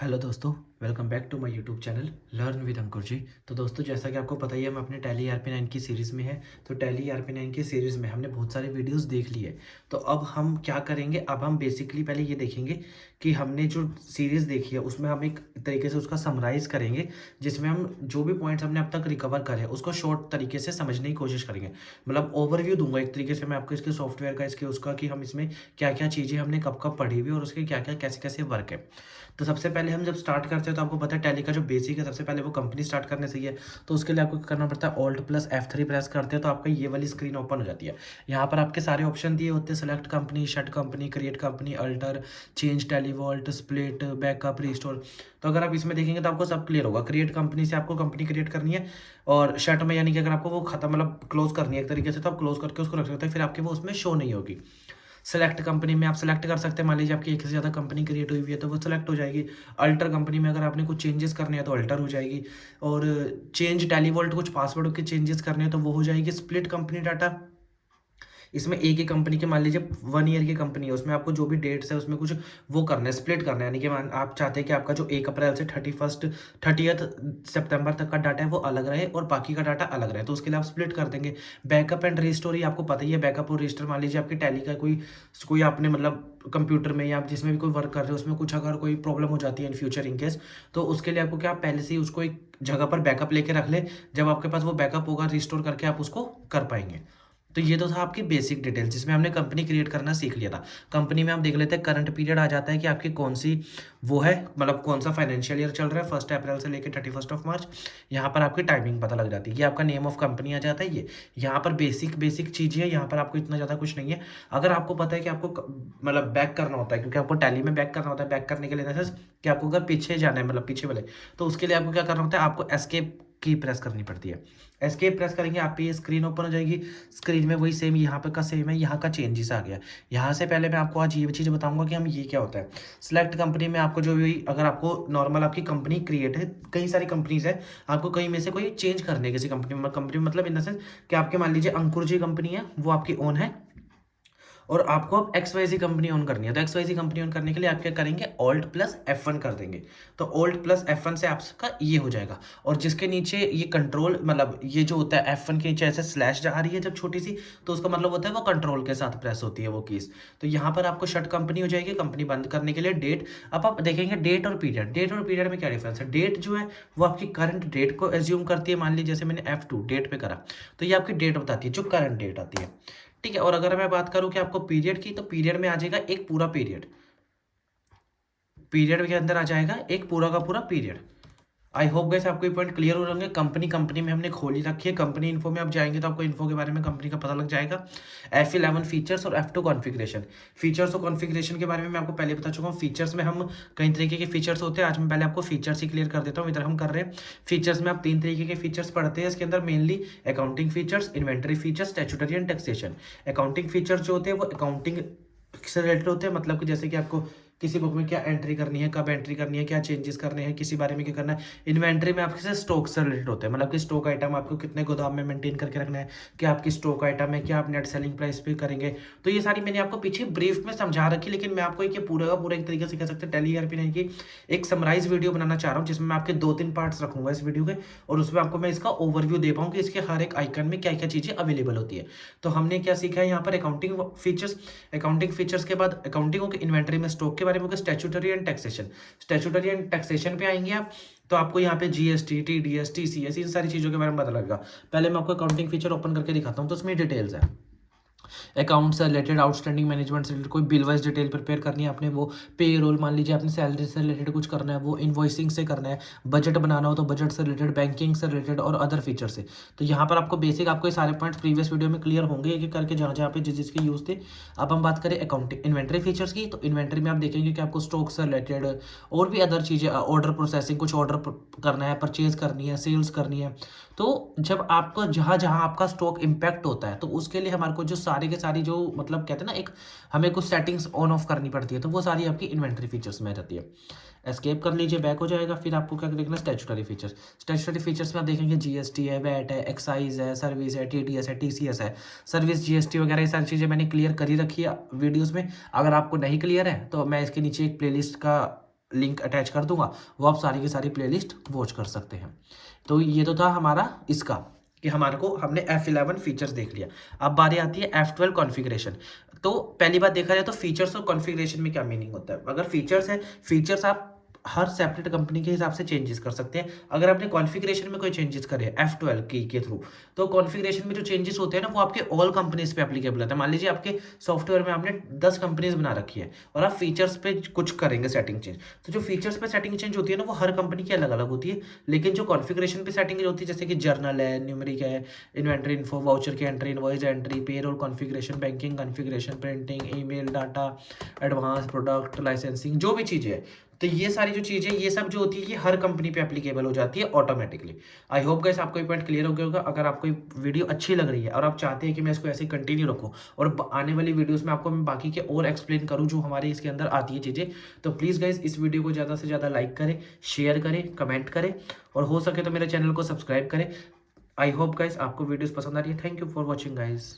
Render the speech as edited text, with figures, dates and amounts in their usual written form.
Hello दोस्तों, welcome back to my YouTube channel learn with Ankur ji. तो दोस्तों, जैसा कि आपको पता ही है, हम अपने टैली ERP9 की सीरीज़ में है। तो टैली ERP9 की सीरीज़ में हमने बहुत सारे वीडियोस देख लिए। तो अब हम क्या करेंगे, अब हम बेसिकली पहले ये देखेंगे कि हमने जो सीरीज़ देखी है उसमें हम एक तरीके से उसका समराइज़ करेंगे, जिसमें हम जो भी पॉइंट्स हमने अब तक रिकवर करे हैं उसको शॉर्ट तरीके से समझने की कोशिश करेंगे। मतलब ओवरव्यू दूंगा एक तरीके से मैं आपको इसके सॉफ्टवेयर का, इसके उसका, कि हम इसमें क्या क्या चीज़ें हमने कब कब पढ़ी हुई और उसके क्या क्या कैसे कैसे वर्क है। तो सबसे पहले हम जब स्टार्ट करते हैं तो आपको पता है टैली का जो बेसिक है, सबसे पहले वो कंपनी स्टार्ट करने से ही है। तो उसके लिए आपको क्या करना पड़ता है, Alt+F3 प्रेस करते हैं तो आपका ये वाली स्क्रीन ओपन हो जाती है। यहाँ पर आपके सारे ऑप्शन दिए होते हैं, select company, shut company, create company, alter, change Tally vault, split, backup, restore. तो अगर आप इसमें देखेंगे तो आपको सब क्लियर होगा। क्रिएट कंपनी से आपको कंपनी क्रिएट करनी है, और शट में यानी कि अगर आपको वो खत्म, मतलब क्लोज करनी है एक तरीके से, तो आप क्लोज करके उसको रख सकते हैं, फिर आपके वो उसमें शो नहीं होगी। सेलेक्ट कंपनी में आप सेलेक्ट कर सकते हैं, मान लीजिए आपकी एक से ज़्यादा कंपनी क्रिएट हुई हुई है तो वो सेलेक्ट हो जाएगी। अल्टर कंपनी में अगर आपने कुछ चेंजेस करने हैं तो अल्टर हो जाएगी। और चेंज टेलीवॉल्ट, कुछ पासवर्ड के चेंजेस करने हैं तो वो हो जाएगी। स्प्लिट कंपनी डाटा, इसमें एक ही कंपनी के, मान लीजिए 1 ईयर की कंपनी है, उसमें आपको जो भी डेट्स है उसमें कुछ वो करना है, स्प्लिट करना है। यानी कि आप चाहते हैं कि आपका जो 1 अप्रैल से 30th सितंबर तक का डाटा है वो अलग रहे और बाकी का डाटा अलग रहे, तो उसके लिए आप स्प्लिट कर देंगे। बैकअप एंड रिस्टोर, ही आपको पता ही है, बैकअप और रिस्टोर, मान लीजिए आपकी टैली का कोई कोई आपने मतलब कंप्यूटर में या आप जिसमें भी कोई वर्क कर रहे हो उसमें कुछ अगर कोई प्रॉब्लम हो जाती है इन फ्यूचर इन केस, तो उसके लिए आपको क्या, पहले से ही उसको एक जगह पर बैकअप लेके रख ले। जब आपके पास वो बैकअप होगा, रिस्टोर करके आप उसको कर पाएंगे। तो ये तो था आपकी बेसिक डिटेल, जिसमें हमने कंपनी क्रिएट करना सीख लिया था। कंपनी में हम देख लेते हैं, करंट पीरियड आ जाता है कि आपकी कौन सी वो है, मतलब कौन सा फाइनेंशियल ईयर चल रहा है, 1 अप्रैल से लेकर 31 मार्च। यहाँ पर आपकी टाइमिंग पता लग जाती है कि आपका नेम ऑफ कंपनी आ जाता है। ये यहाँ पर बेसिक बेसिक चीज़ें है, यहाँ पर आपको इतना ज़्यादा कुछ नहीं है। अगर आपको पता है कि आपको मतलब बैक करना होता है, क्योंकि आपको टैली में बैक करना होता है, बैक करने के लिए कि आपको अगर पीछे जाना है, मतलब पीछे वाले, तो उसके लिए आपको क्या करना होता है, आपको एस्केप की प्रेस करनी पड़ती है। एस्केप प्रेस करेंगे, आपकी ये स्क्रीन ओपन हो जाएगी। स्क्रीन में वही सेम यहाँ पे का सेम है, यहाँ का चेंजेस आ गया। यहाँ से पहले मैं आपको आज ये चीज़ बताऊंगा कि हम ये क्या होता है। सिलेक्ट कंपनी में आपको जो भी, अगर आपको नॉर्मल आपकी कंपनी क्रिएट है, कई सारी कंपनीज है, आपको कहीं में से कोई चेंज करनी है किसी कंपनी में मतलब इन द सेंस कि आपके मान लीजिए अंकुर जी कंपनी है, वो आपकी ओन है, और आपको अब XYZ कंपनी ऑन करनी है। तो XYZ कंपनी ऑन करने के लिए आप क्या करेंगे, Alt+F1 कर देंगे। तो Alt+F1 से आपका ये हो जाएगा। और जिसके नीचे ये कंट्रोल, मतलब ये जो होता है F1 के नीचे ऐसे स्लैश जा रही है जब छोटी सी, तो उसका मतलब होता है वो कंट्रोल के साथ प्रेस होती है वो कीज। तो यहाँ पर आपको शट कंपनी हो जाएगी, कंपनी बंद करने के लिए डेट। अब आप देखेंगे डेट और पीरियड, डेट और पीरियड में क्या डिफरेंस है। डेट जो है वो आपकी करंट डेट को एज्यूम करती है। मान लीजिए जैसे मैंने F2 डेट पे करा, तो ये आपकी डेट बताती है जो करंट डेट आती है। ठीक है। और अगर मैं बात करूं कि आपको पीरियड की, तो पीरियड में आ जाएगा एक पूरा पीरियड, पीरियड के अंदर आ जाएगा एक पूरा का पूरा पीरियड। आई होप गैस आपको ये पॉइंट क्लियर हो होंगे। कंपनी में हमने खोली रखी है, कंपनी इन्फो में आप जाएंगे तो आपको इन्फो के बारे में कंपनी का पता लग जाएगा। F11 फीचर्स और F2 कॉन्फ़िगरेशन। फीचर्स और कॉन्फ़िगरेशन के बारे में मैं आपको पहले बता चुका हूँ। फीचर्स में हम कई तरीके के फीचर्स होते हैं, आज मैं पहले आपको फीचर्स ही क्लियर कर देता हूँ। इधर हम कर रहे हैं फीचर्स में, आप 3 तरीके के फीचर्स पढ़ते हैं इसके अंदर mainly. Accounting features, inventory features, statutory and taxation. Accounting features जो होते हैं वो अकाउंटिंग से रिलेटेड होते हैं, मतलब कि जैसे कि आपको किसी बुक में क्या एंट्री करनी है, कब एंट्री करनी है, क्या चेंजेस करने हैं, किसी बारे में क्या करना है। इन्वेंट्री में आपके स्टॉक से रिलेटेड होते हैं, मतलब कि स्टॉक आइटम आपको कितने गोदाम में मेंटेन करके रखना है, क्या आपकी स्टॉक आइटम है, क्या आप नेट सेलिंग प्राइस पे करेंगे। तो ये सारी मैंने आपको पीछे ब्रीफ में समझा रखी, लेकिन मैं आपको एक ये पूरा का पूरा एक तरीके से कह सकते हैं टैली ERP9 की एक समराइज वीडियो बनाना चाह रहा हूँ, जिसमें मैं आपके 2-3 पार्ट्स रखूंगा इस वीडियो के, और उसमें आपको मैं इसका ओवरव्यू दे पाऊँ कि इसके हर एक आइकन में क्या क्या चीज़ें अवेलेबल होती है। तो हमने क्या सीखा है यहाँ पर, अकाउंटिंग फीचर्स के बाद अकाउंटिंग के इन्वेंटरी में स्टॉक के बारे में, statutory and taxation. Statutory and taxation पे आएंगे आप, तो आपको यहाँ पे GST, TDS, TCS, इन सारी चीज़ों के बारे में पता लगेगा। पहले मैं आपको अकाउंटिंग फीचर ओपन करके दिखाता हूँ, तो उसमें डिटेल्स है। अकाउंट से रिलेटेड, आउटस्टैंडिंग मैनेजमेंट से रिलेटेड, कोई बिल वाइज डिटेल प्रिपेयर करनी है आपने, वो पे रोल, मान लीजिए आपने सैलरी से रिलेटेड कुछ करना है, वो इन्वॉइसिंग से करना है, बजट बनाना हो तो बजट से रिलेटेड, बैंकिंग से रिलेटेड और अदर फीचर से। तो यहाँ पर आपको बेसिक, आपको ये सारे पॉइंट्स प्रीवियस वीडियो में क्लियर होंगे एक एक करके, जहाँ जहाँ पे जिस जिसके यूज़ थे। अब हम बात करें अकाउंटिंग इन्वेंट्री फीचर्स की, तो इन्वेंट्री में आप देखेंगे कि आपको स्टॉक से रिलेटेड और भी अदर चीज़ें, ऑर्डर प्रोसेसिंग, कुछ ऑर्डर करना है, परचेज करनी है, सेल्स करनी है। तो जब आपको जहाँ जहाँ आपका स्टॉक इम्पैक्ट होता है, तो उसके लिए हमारे को जो सारी के सारी जो मतलब कहते हैं ना, एक हमें कुछ सेटिंग्स ऑन ऑफ करनी पड़ती है, तो वो सारी आपकी इन्वेंटरी फीचर्स में रहती है। एस्केप कर लीजिए, बैक हो जाएगा। फिर आपको क्या देखना, स्टैट्यूटरी फीचर्स। स्टैट्यूटरी फीचर्स में आप देखेंगे GST है, वैट है, एक्साइज है, सर्विस है, TDS है, TCS है। सर्विस, GST वगैरह ये सारी चीज़ें मैंने क्लियर करी रखी है वीडियोज़ में। अगर आपको नहीं क्लियर है तो मैं इसके नीचे एक प्लेलिस्ट का लिंक अटैच कर दूंगा, वो आप सारी की सारी प्लेलिस्ट वॉच कर सकते हैं। तो ये तो था हमारा इसका कि हमारे को हमने F11 फीचर्स देख लिया। अब बारी आती है F12 कॉन्फ़िगरेशन। तो पहली बात देखा जाए तो फीचर्स और कॉन्फ़िगरेशन में क्या मीनिंग होता है। अगर फीचर्स है, फीचर्स आप हर सेपरेट कंपनी के हिसाब से चेंजेस कर सकते हैं। अगर आपने कॉन्फ़िगरेशन में कोई चेंजेस करे F12 की के थ्रू, तो कॉन्फ़िगरेशन में जो चेंजेस होते हैं ना, वो आपके ऑल कंपनीज पे एप्लीकेबल होता है। मान लीजिए आपके सॉफ्टवेयर में आपने 10 कंपनीज बना रखी है और आप फीचर्स पे कुछ करेंगे सेटिंग चेंज, तो जो फीचर्स पे सेटिंग चेंज होती है ना, वो हर कंपनी की अलग अलग होती है। लेकिन जो कॉन्फ़िगरेशन पे सेटिंग होती है, जैसे कि जर्नल है, न्यूमेरिक है, इन्वेंटरी इन्फो, वाउचर की entry, invoice entry, payroll configuration, banking configuration, printing, email, data, advance, product, licensing, जो भी चीज़ें हैं, तो ये सारी जो चीज़ें, ये सब जो होती है, ये हर कंपनी पे एप्लीकेबल हो जाती है ऑटोमेटिकली। आई होप गाइस आपको ये पॉइंट क्लियर हो गया होगा। अगर आपको ये वीडियो अच्छी लग रही है और आप चाहते हैं कि मैं इसको ऐसे कंटिन्यू रखूं और आने वाली वीडियोस में आपको मैं बाकी के और एक्सप्लेन करूं जो हमारे इसके अंदर आती है चीज़ें, तो प्लीज़ गाइस इस वीडियो को ज़्यादा से ज़्यादा लाइक करें, शेयर करें, कमेंट करें और हो सके तो मेरे चैनल को सब्सक्राइब करें। आई होप गाइस आपको वीडियोस पसंद आ रही है। Thank you for watching guys.